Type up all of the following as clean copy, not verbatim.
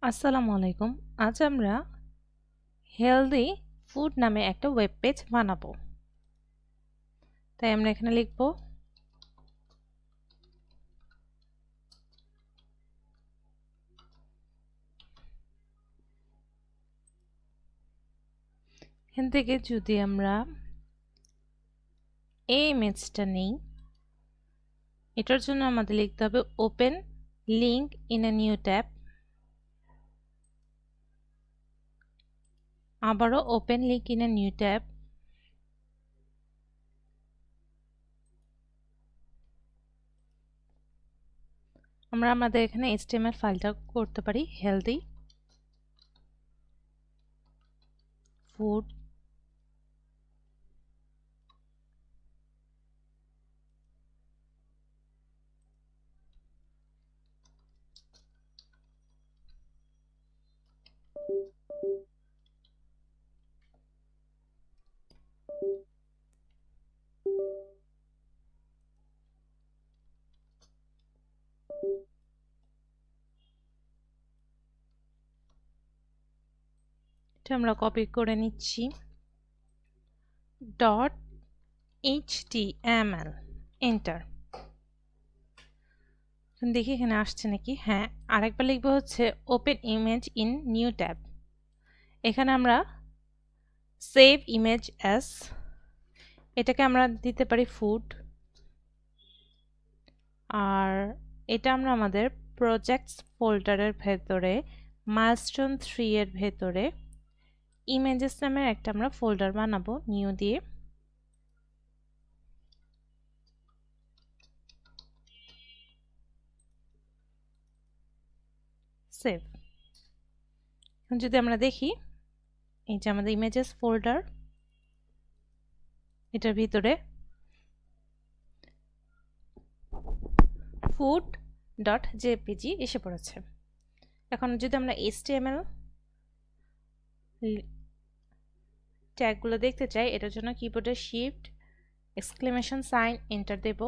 আসসালামু আলাইকুম। আজ আমরা হেলদি ফুড নামে একটা ওয়েব পেজ বানাবো। তাই আমরা এখানে লিখব এখান থেকে যদি আমরা এই ইমেজটা নেই, এটার জন্য আমাদের লিখতে হবে open link in a new tab. আবারও open link in a new tab. আমরা আমাদের এখানে HTML ফাইলটা করতে পারি হেলদি ফুড এটা আমরা কপি করে নিচ্ছি .html এন্টার। দেখি এখানে আসছে নাকি। হ্যাঁ, আরেকবার লিখবো হচ্ছে open image in new tab. এখানে আমরা সেভ ইমেজ অ্যাজ, এটাকে আমরা দিতে পারি ফুড, আর এটা আমরা আমাদের প্রজেক্টস ফোল্ডারের ভেতরে মাইলস্টোন 3 এর ভেতরে ইমেজেস নামের একটা আমরা ফোল্ডার বানাবো নিউ দিয়ে। সেভ। এখন যদি আমরা দেখি, এই যে আমাদের ইমেজেস ফোল্ডার, এটার ভিতরে food.jpg এসে পড়েছে। এখন যদি আমরা HTML ট্যাগগুলো দেখতে চাই, এটার জন্য কিবোর্ডে শিফট এক্সক্লেমেশন সাইন এন্টার দেব,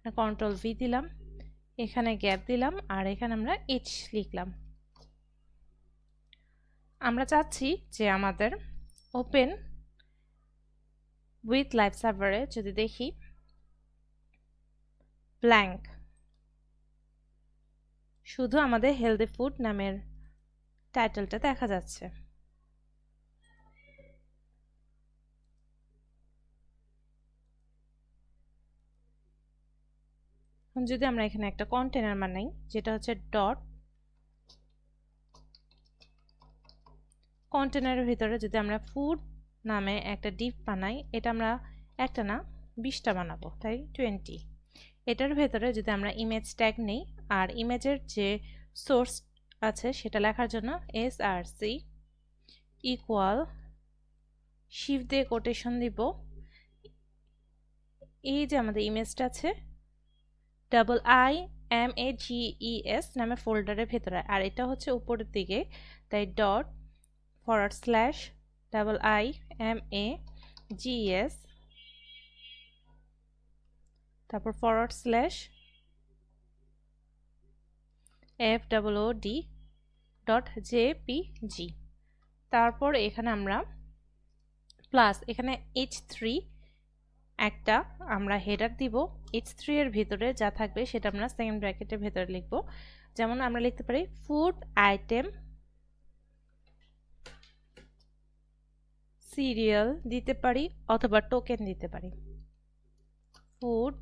কন্ট্রোল ভি দিলাম, এখানে গ্যাপ দিলাম, আর এখানে আমরা এইচ লিখলাম। আমরা চাচ্ছি যে আমাদের ওপেন উইথ লাইভ সার্ভারে যদি দেখি ব্ল্যাঙ্ক, শুধু আমাদের হেলদি ফুড নামের টাইটেলটা দেখা যাচ্ছে। যদি আমরা এখানে একটা কন্টেনার বানাই, যেটা হচ্ছে ডট, কন্টেনারের ভিতরে যদি আমরা ফুড নামে একটা ডিপ বানাই, এটা আমরা একটা না 20টা বানাবো, তাই 20। এটার ভেতরে যদি আমরা ইমেজ ট্যাগ নেই, আর ইমেজের যে সোর্স আছে সেটা লেখার জন্য src ইকুয়াল শিফট দিয়ে কোটেশন দিব, এই যে আমাদের ইমেজটা আছে IMAGES নামে ফোল্ডারের ভেতরে, আর এটা হচ্ছে উপরের দিকে, তাই ডট /IMAGES, তারপর FOOD.jpg, তারপর এখানে আমরা প্লাস, এখানে h3 একটা আমরা হেডার দিব, h3 এর ভিতরে যা থাকবে সেটা আমরা সেকেন্ড ব্র্যাকেটের ভেতরে লিখব। যেমন আমরা লিখতে পারি ফুড আইটেম সিরিয়াল দিতে পারি, অথবা টোকেন দিতে পারি। ফুড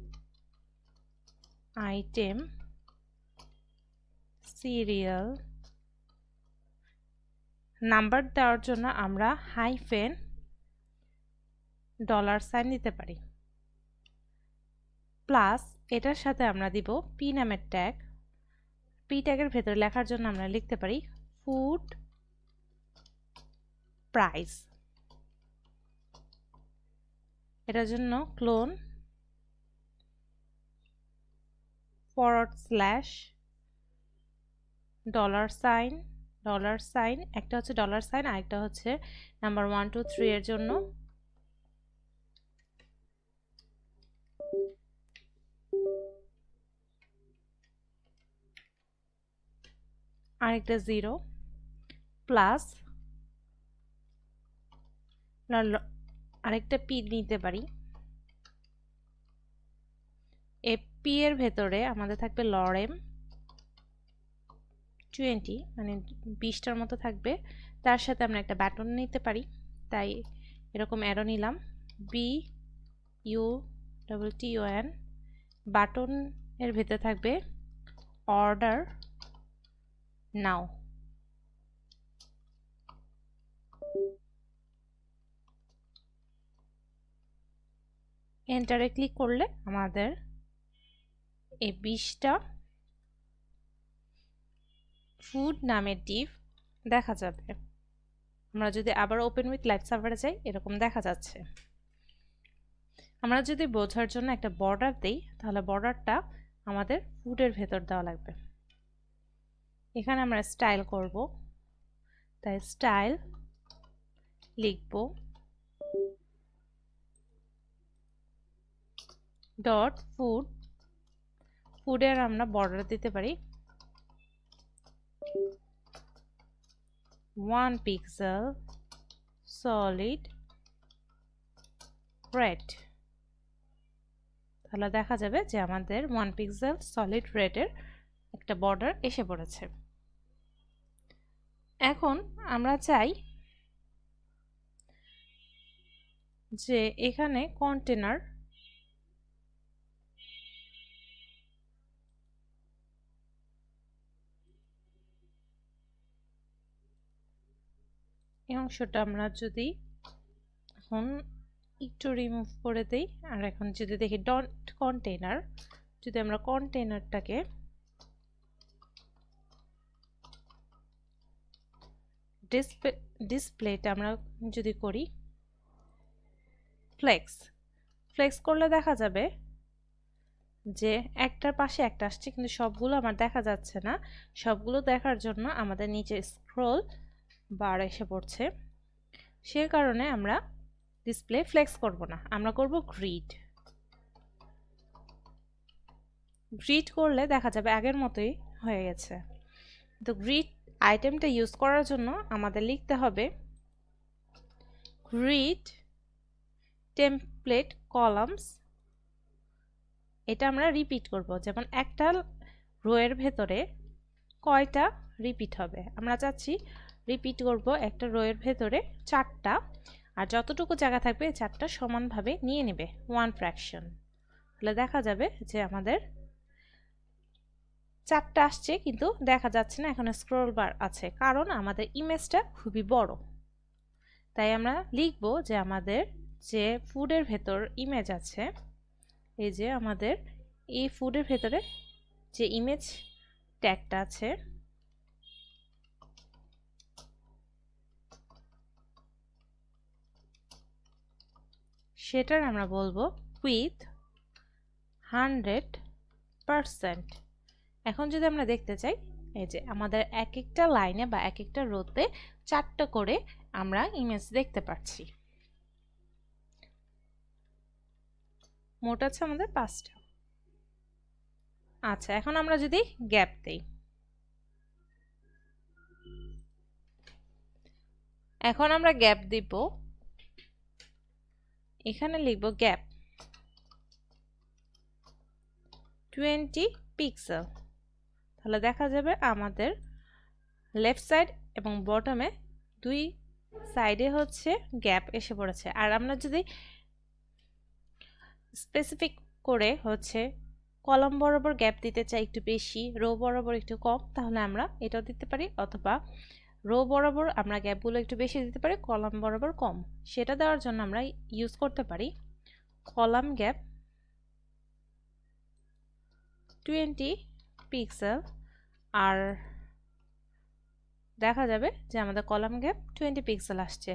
আইটেম সিরিয়াল, নাম্বার দেওয়ার জন্য আমরা হাইফেন $সাইন দিতে পারি, প্লাস এটার সাথে আমরা দিব পি নামের ট্যাগ। পি ট্যাগের ভেতরে লেখার জন্য আমরা লিখতে পারি ফুড প্রাইস। এটার জন্য ক্লোন $সাইন, একটা হচ্ছে $সাইন, আরেকটা হচ্ছে নাম্বার 1 2 3 এর জন্য, আরেকটা 0 প্লাস আরেকটা পি নিতে পারি। এই পি এর ভেতরে আমাদের থাকবে লরেম 20 মানে 20টার মতো থাকবে। তার সাথে আমরা একটা বাটন নিতে পারি, তাই এরকম অ্যারো নিলাম BUTTON। বাটন এর ভেতরে থাকবে অর্ডার নাও। এন্টারে ক্লিক করলে আমাদের এই 20টা ফুড নামের ডিভ দেখা যাবে। আমরা যদি আবার ওপেন উইথ লাইভ সার্ভারে যাই এরকম দেখা যাচ্ছে। আমরা যদি বোঝার জন্য একটা বর্ডার দেই তাহলে বর্ডারটা আমাদের ফুডের ভেতর দেওয়া লাগবে। এখানে আমরা স্টাইল করব, তাই স্টাইল লিখব ডট ফুড। ফুডের আমরা বর্ডার দিতে পারি 1 পিক্সেল সলিড রেড। তাহলে দেখা যাবে যে আমাদের 1 পিক্সেল সলিড রেডের একটা বর্ডার এসে পড়েছে। এখন আমরা চাই যে এখানে কন্টেনার এই অংশটা আমরা যদি এখন একটু রিমুভ করে দেই, আর এখন যদি দেখি ডট কন্টেনার, যদি আমরা কন্টেনারটাকে ডিসপ্লেটা আমরা যদি করি ফ্লেক্স করলে দেখা যাবে যে একটার পাশে একটা আসছে, কিন্তু সবগুলো আমার দেখা যাচ্ছে না। সবগুলো দেখার জন্য আমাদের নিচে স্ক্রল বার এসে পড়ছে, সে কারণে আমরা ডিসপ্লে ফ্লেক্স করব না, আমরা করব গ্রিড করলে দেখা যাবে আগের মতোই হয়ে গেছে। তো গ্রিড আইটেমটা ইউজ করার জন্য আমাদের লিখতে হবে গ্রিড টেমপ্লেট কলামস। এটা আমরা রিপিট করব, যেমন একটা রো এর ভেতরে কয়টা রিপিট হবে। আমরা চাচ্ছি রিপিট করব একটা রো এর ভেতরে 4টা, আর যতটুকু জায়গা থাকবে 4টা সমানভাবে নিয়ে নেবে 1 ফ্র্যাকশন। তাহলে দেখা যাবে যে আমাদের 4টা আসছে কিন্তু দেখা যাচ্ছে না, এখন স্ক্রল বার আছে, কারণ আমাদের ইমেজটা খুবই বড়। তাই আমরা লিখব যে আমাদের যে ফুডের ভেতর ইমেজ আছে, এই যে আমাদের এই ফুডের ভেতরে যে ইমেজ ট্যাগটা আছে সেটার আমরা বলবো উইথ 100%। এখন যদি আমরা দেখতে চাই, এই যে আমাদের এক একটা লাইনে বা এক একটা রোতে 4টা করে আমরা ইমেজ দেখতে পাচ্ছি। মোট আছে আমাদের 5টা। আচ্ছা, এখন আমরা যদি গ্যাপ দেই, এখন আমরা গ্যাপ দিব, এখানে লিখব গ্যাপ 20 পিক্সেল। তাহলে দেখা যাবে আমাদের লেফট সাইড এবং বটমে দুই সাইডে হচ্ছে গ্যাপ এসে পড়েছে। আর আমরা যদি স্পেসিফিক করে হচ্ছে কলাম বরাবর গ্যাপ দিতে চাই একটু বেশি, রো বরাবর একটু কম, তাহলে আমরা এটাও দিতে পারি, অথবা রো বরাবর আমরা গ্যাপগুলো একটু বেশি দিতে পারি, কলাম বরাবর কম। সেটা দেওয়ার জন্য আমরা ইউজ করতে পারি কলাম গ্যাপ 20 পিক্সেল। আর দেখা যাবে যে আমাদের কলাম গ্যাপ 20 পিক্সেল আসছে।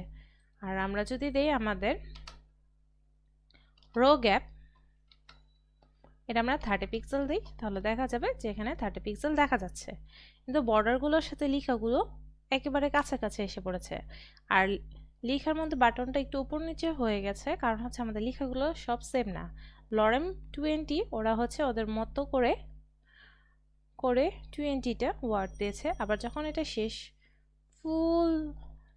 আর আমরা যদি দেই আমাদের রো গ্যাপ, এটা আমরা 30 পিক্সেল দিই, তাহলে দেখা যাবে যে এখানে 30 পিক্সেল দেখা যাচ্ছে, কিন্তু বর্ডারগুলোর সাথে লেখাগুলো একেবারে কাছাকাছি এসে পড়েছে। আর লেখার মধ্যে বাটনটা একটু উপর নিচে হয়ে গেছে, কারণ হচ্ছে আমাদের লেখাগুলো সব সেম না। লরেম 20 ওরা হচ্ছে ওদের মতো করে করে 20টা ওয়ার্ড দিয়েছে। আবার যখন এটা শেষ ফুল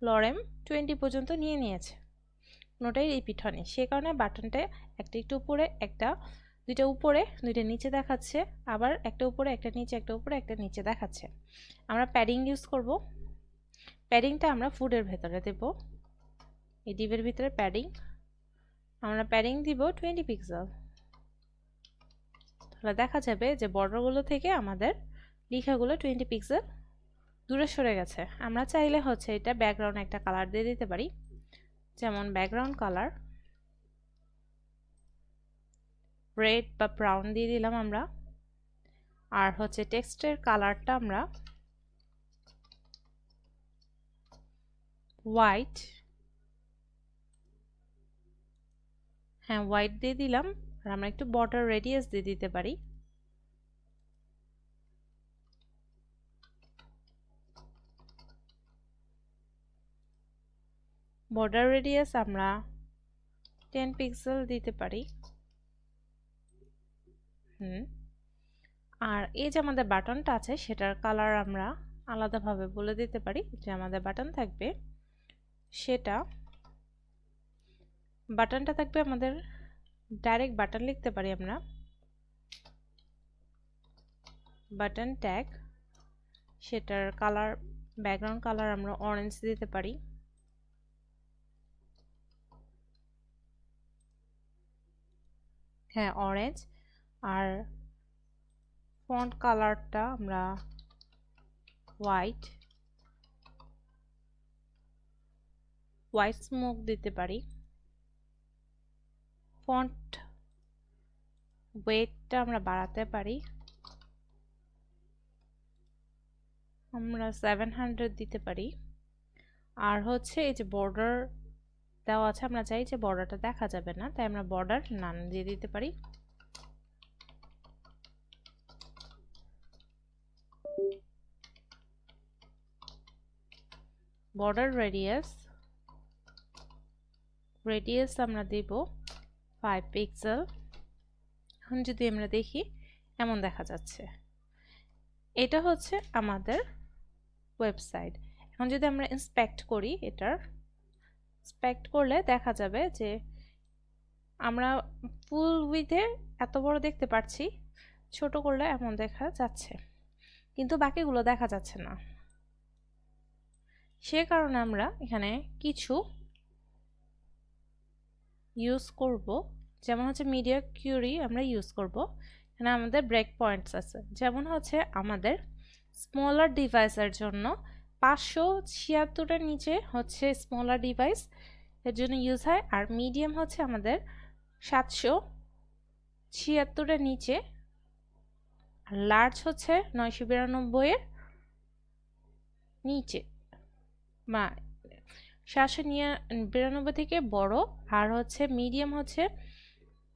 লরেম 20 পর্যন্ত নিয়ে নিয়েছে, কোনোটাই রিপিট হয়নি। সে কারণে বাটনটা একটা একটু উপরে, একটা দুইটা উপরে দুইটা নিচে দেখাচ্ছে, আবার একটা উপরে একটা নিচে, একটা উপরে একটা নিচে দেখাচ্ছে। আমরা প্যাডিং ইউজ করব। প্যাডিংটা আমরা ফুডের ভেতরে দেব, এই ডিভের ভিতরে প্যাডিং। আমরা প্যাডিং দিব 20 পিক্সেল। তাহলে দেখা যাবে যে বর্ডারগুলো থেকে আমাদের লেখাগুলো 20 পিক্সেল দূরে সরে গেছে। আমরা চাইলে হচ্ছে এটা ব্যাকগ্রাউন্ড একটা কালার দিয়ে দিতে পারি, যেমন ব্যাকগ্রাউন্ড কালার রেড বা ব্রাউন দিয়ে দিলাম আমরা। আর হচ্ছে টেক্সটের কালারটা আমরা হোয়াইট, হ্যাঁ হোয়াইট দিয়ে দিলাম। আর আমরা একটু বর্ডার রেডিয়াস দিয়ে দিতে পারি, বর্ডার রেডিয়াস আমরা 10 পিক্সেল দিতে পারি। আর এই যে আমাদের বাটনটা আছে সেটার কালার আমরা আলাদাভাবে বলে দিতে পারি, যে আমাদের বাটন থাকবে সেটা, বাটনটা থাকবে আমাদের ডাইরেক্ট বাটন লিখতে পারি আমরা, বাটন ট্যাগ। সেটার কালার ব্যাকগ্রাউন্ড কালার আমরা অরেঞ্জ দিতে পারি। হ্যাঁ অরেঞ্জ। আর ফন্ট কালারটা আমরা হোয়াইট, হোয়াইট স্মোক দিতে পারি। ফন্ট ওয়েটটা আমরা বাড়াতে পারি, আমরা 700 দিতে পারি। আর হচ্ছে এই যে বর্ডার দেওয়া আছে, আমরা চাই যে বর্ডারটা দেখা যাবে না, তাই আমরা বর্ডার নান দিয়ে দিতে পারি। বর্ডার রেডিয়াস আমরা দেব 5 পিক্সেল। এখন যদি আমরা দেখি এমন দেখা যাচ্ছে, এটা হচ্ছে আমাদের ওয়েবসাইট। এখন যদি আমরা ইন্সপেক্ট করি, এটার ইন্সপেক্ট করলে দেখা যাবে যে আমরা ফুল উইথে এত বড় দেখতে পাচ্ছি, ছোট করলে এমন দেখা যাচ্ছে, কিন্তু বাকিগুলো দেখা যাচ্ছে না। সে কারণে আমরা এখানে কিছু ইউজ করব, যেমন হচ্ছে মিডিয়া কিউরি আমরা ইউজ করব। এখানে আমাদের ব্রেক পয়েন্টস আছে, যেমন হচ্ছে আমাদের স্মলার ডিভাইসের জন্য 576-এর নিচে হচ্ছে স্মলার ডিভাইস এর জন্য ইউজ হয়। আর মিডিয়াম হচ্ছে আমাদের 776-এর নিচে, আর লার্জ হচ্ছে 992-এর নিচে, বা 792 থেকে বড়। আর হচ্ছে মিডিয়াম হচ্ছে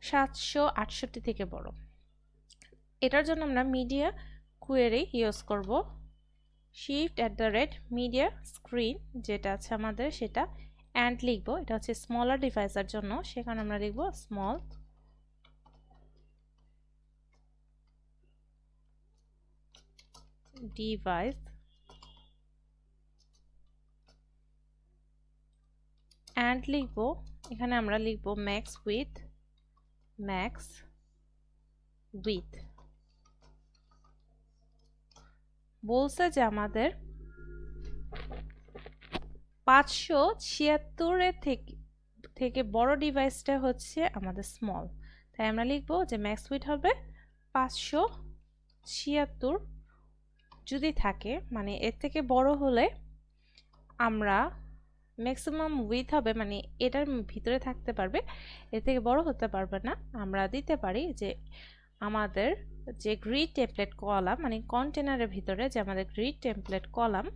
768 থেকে বড়। এটার জন্য আমরা মিডিয়া কুয়েরি ইউজ করব। shift@media screen যেটা আছে আমাদের, সেটা অ্যান্ড লিখবো। এটা হচ্ছে স্মলার ডিভাইসের জন্য, সেখানে আমরা লিখবো স্মল ডিভাইস, অ্যান্ড লিখবো, এখানে আমরা লিখবো ম্যাক্স উইথ বলছে যে আমাদের 576-এর থেকে বড় ডিভাইসটা হচ্ছে আমাদের স্মল, তাই আমরা লিখবো যে ম্যাক্স উইথ হবে 576 যদি থাকে, মানে এর থেকে বড় হলে আমরা ম্যাক্সিমাম উইথ হবে, মানে এটার ভিতরে থাকতে পারবে, এর থেকে বড় হতে পারবে না। আমরা দিতে পারি যে আমাদের যে গ্রিড টেমপ্লেট কলাম, মানে কন্টেনারের ভিতরে যে আমাদের গ্রিড টেমপ্লেট কলাম,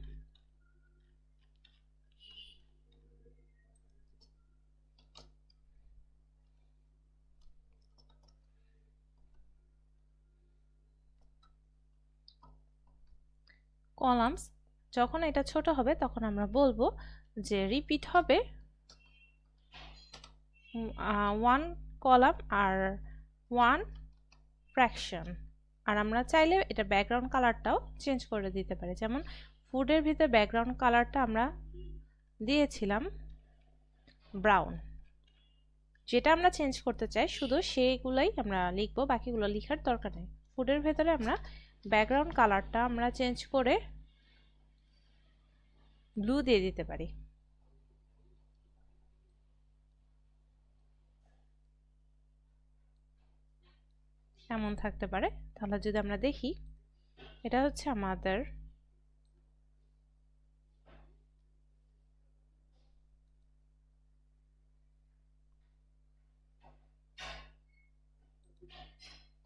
কলামস যখন এটা ছোট হবে তখন আমরা বলবো যে রিপিট হবে 1 কলাম আর 1 ফ্র্যাকশন। আর আমরা চাইলে এটা ব্যাকগ্রাউন্ড কালারটাও চেঞ্জ করে দিতে পারি। যেমন ফুডের ভিতরে ব্যাকগ্রাউন্ড কালারটা আমরা দিয়েছিলাম ব্রাউন। যেটা আমরা চেঞ্জ করতে চাই শুধু সেইগুলোই আমরা লিখব, বাকিগুলো লেখার দরকার নেই। ফুডের ভেতরে আমরা ব্যাকগ্রাউন্ড কালারটা আমরা চেঞ্জ করে ব্লু দিয়ে দিতে পারি। এমন থাকতে পারে। তাহলে যদি আমরা দেখি, এটা হচ্ছে আমাদের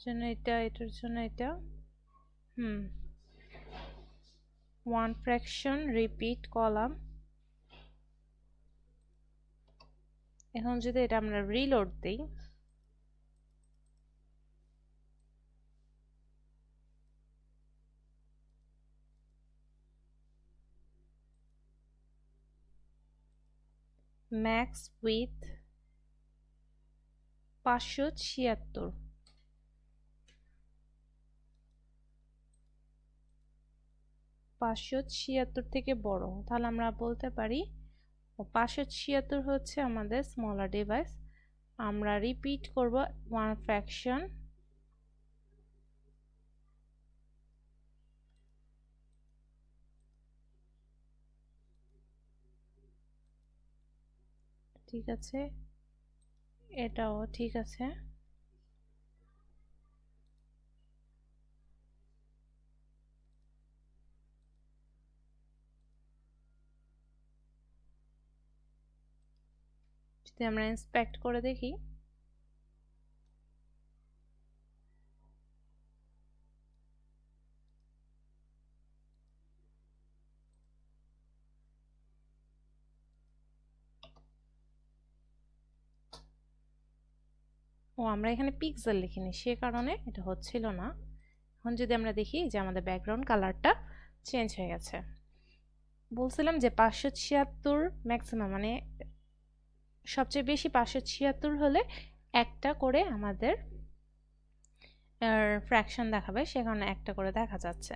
জন্য এটা, এটার জন্য এটা, ওয়ান ফ্র্যাকশন রিপিট কলাম। এখন যদি এটা আমরা রিলোড দিই, ম্যাক্স উইথ 576, 576 থেকে বড়, তাহলে আমরা বলতে পারি 576 হচ্ছে আমাদের স্মলার ডিভাইস। আমরা রিপিট করব ওয়ান ফ্র্যাকশন ঠিক আছে, এটাও ঠিক আছে। যদি আমরা ইন্সপেক্ট করে দেখি, আমরা এখানে পিক্সেল লিখিনি, সে কারণে এটা হচ্ছিল না। এখন যদি আমরা দেখি যে আমাদের ব্যাকগ্রাউন্ড কালারটা চেঞ্জ হয়ে গেছে। বলছিলাম যে 576 ম্যাক্সিমাম, মানে সবচেয়ে বেশি 576 হলে একটা করে আমাদের ফ্র্যাকশন দেখাবে, সে কারণে একটা করে দেখা যাচ্ছে।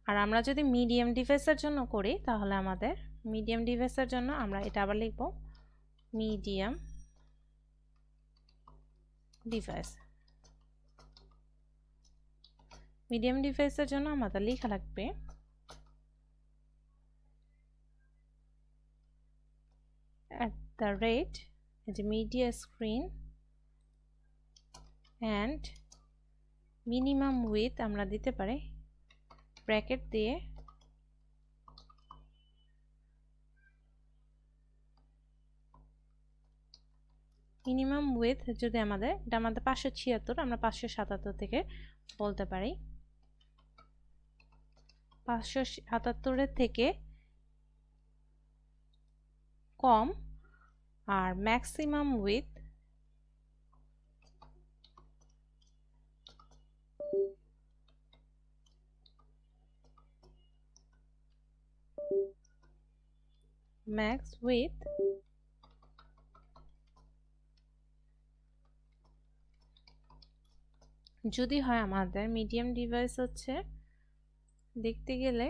আর আমরা যদি মিডিয়াম ডিভাইসের জন্য করি, তাহলে আমাদের মিডিয়াম ডিভাইসের জন্য আমরা এটা আবার লিখব মিডিয়াম ডিভাইস। মিডিয়াম ডিভাইসের জন্য আমাদের লেখা লাগবে media screen and minimum width আমরা দিতে পারি ব্র্যাকেট দিয়ে মিনিমাম উইথ। যদি আমাদের এটা আমাদের 576, আমরা 577 থেকে বলতে পারি। 577 থেকে কম। আর ম্যাক্সিমাম উইথ ম্যাক্স উইথ যদি হয় আমাদের মিডিয়াম ডিভাইস হচ্ছে দেখতে গেলে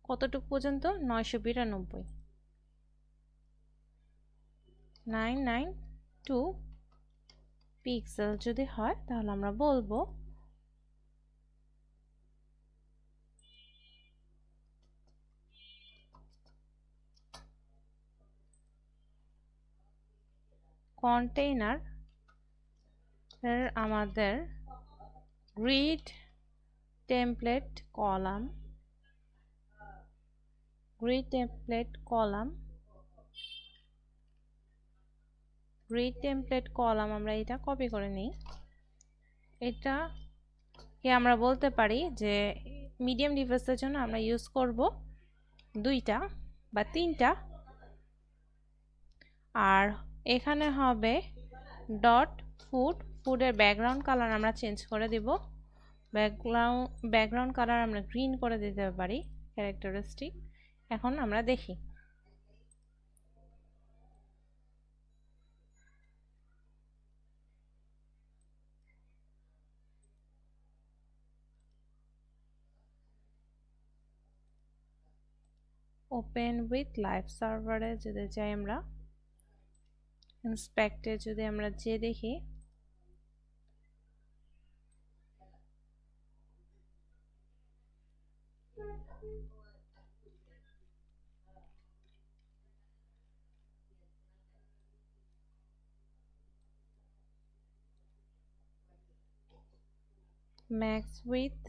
কতটুকু পর্যন্ত 992 পিক্সেল যদি হয়, তাহলে আমরা বলবো কন্টেইনার আমাদের গ্রিড টেমপ্লেট কলাম আমরা এটা কপি করে নিই। এটাকে আমরা বলতে পারি যে মিডিয়াম ডিভাইসের জন্য আমরা ইউজ করব 2টা বা 3টা। আর এখানে হবে ডট ফুডের ব্যাকগ্রাউন্ড কালার আমরা চেঞ্জ করে দিব। ব্যাকগ্রাউন্ড কালার আমরা গ্রিন করে দিতে পারি, ক্যারেক্টারিস্টিক। এখন আমরা দেখি, ওপেন উইথ লাইভ সার্ভারে যদি যাই আমরা, ইন্সপেক্টে যদি আমরা যে দেখি, ম্যাক্স উইথ,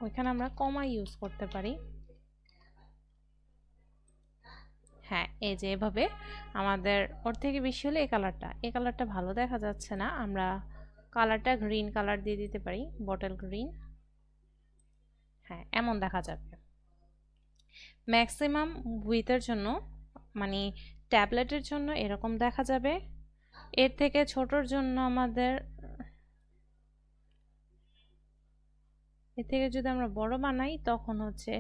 ওইখানে আমরা কমা ইউজ করতে পারি। হ্যাঁ, এই যে এভাবে আমাদের ওর থেকে বেশি হলে এই কালারটা ভালো দেখা যাচ্ছে না, আমরা কালারটা গ্রিন কালার দিয়ে দিতে পারি, বটল গ্রিন। হ্যাঁ, এমন দেখা যাবে। ম্যাক্সিমাম উইথের জন্য মানে ট্যাবলেটের জন্য এরকম দেখা যাবে। এর থেকে ছোটর জন্য আমাদের, এর থেকে যদি আমরা বড় বানাই তখন হচ্ছে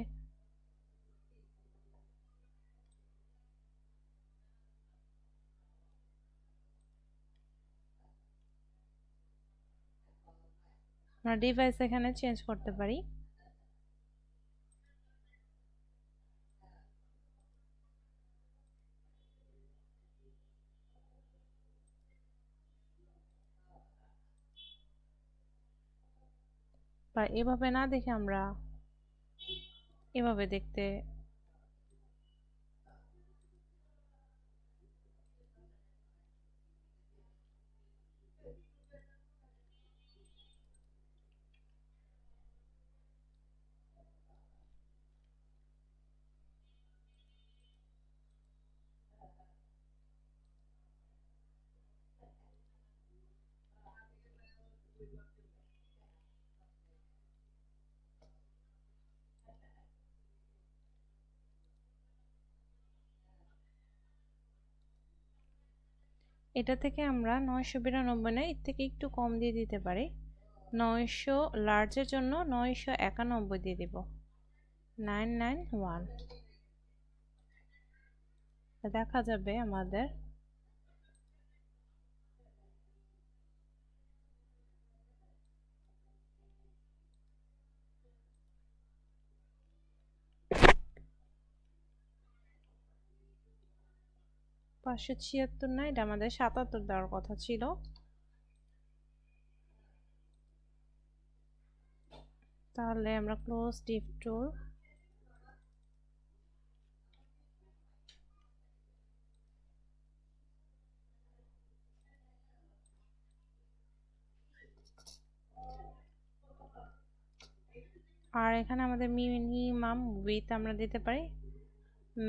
আমরা ডিভাইস এখানে চেঞ্জ করতে পারি। বা এভাবে না দেখে আমরা এভাবে দেখতে, এটা থেকে আমরা 992 না, এর থেকে একটু কম দিয়ে দিতে পারি। 900 লার্জের জন্য 991 দিয়ে দিব, 991 দেখা যাবে আমাদের। পাঁচশো ছিয়াত্তর না, এটা আমাদের 77 দেওয়ার কথা ছিল। তাহলে আমরা ক্লোজ ডিপ টুল, আর এখানে আমাদের মিনিমাম উইথ আমরা দিতে পারি।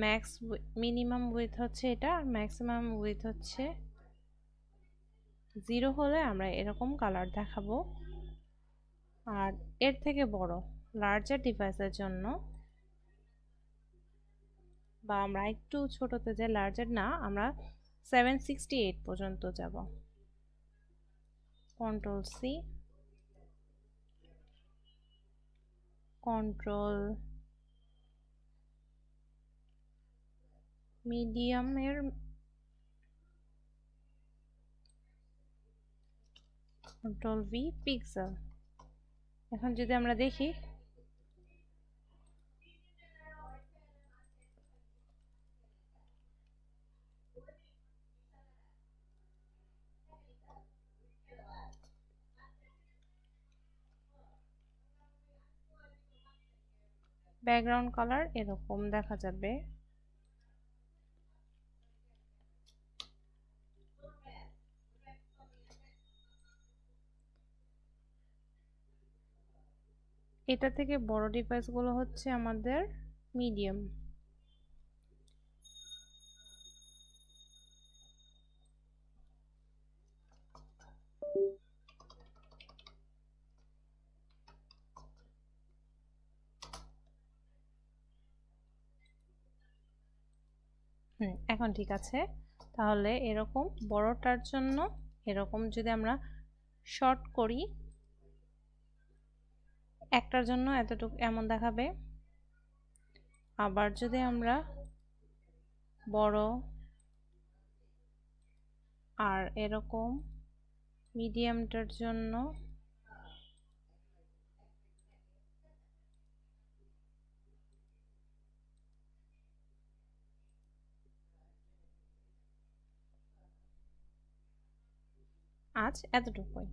ম্যাক্স মিনিমাম উইথ হচ্ছে এটা, আর ম্যাক্সিমাম উইথ হচ্ছে 0 হলে আমরা এরকম কালার দেখাবো। আর এর থেকে বড় লার্জার ডিভাইসের জন্য, বা আমরা একটু ছোটতে যে লার্জার না, আমরা 768 পর্যন্ত যাব। কন্ট্রোল সি, কন্ট্রোল মিডিয়ামের, কন্ট্রোল ভি পিক্সেল। এখন যদি আমরা দেখি, ব্যাকগ্রাউন্ড কালার এরকম দেখা যাবে। এটা থেকে বড় ডিভাইসগুলো হচ্ছে আমাদের মিডিয়াম। এখন ঠিক আছে। তাহলে এরকম বড়টার জন্য এরকম যদি আমরা শর্ট করি, একটার জন্য এতটুকু এমন দেখাবে। আবার যদি আমরা বড় আর এরকম মিডিয়ামটার জন্য আজ এতটুকুই।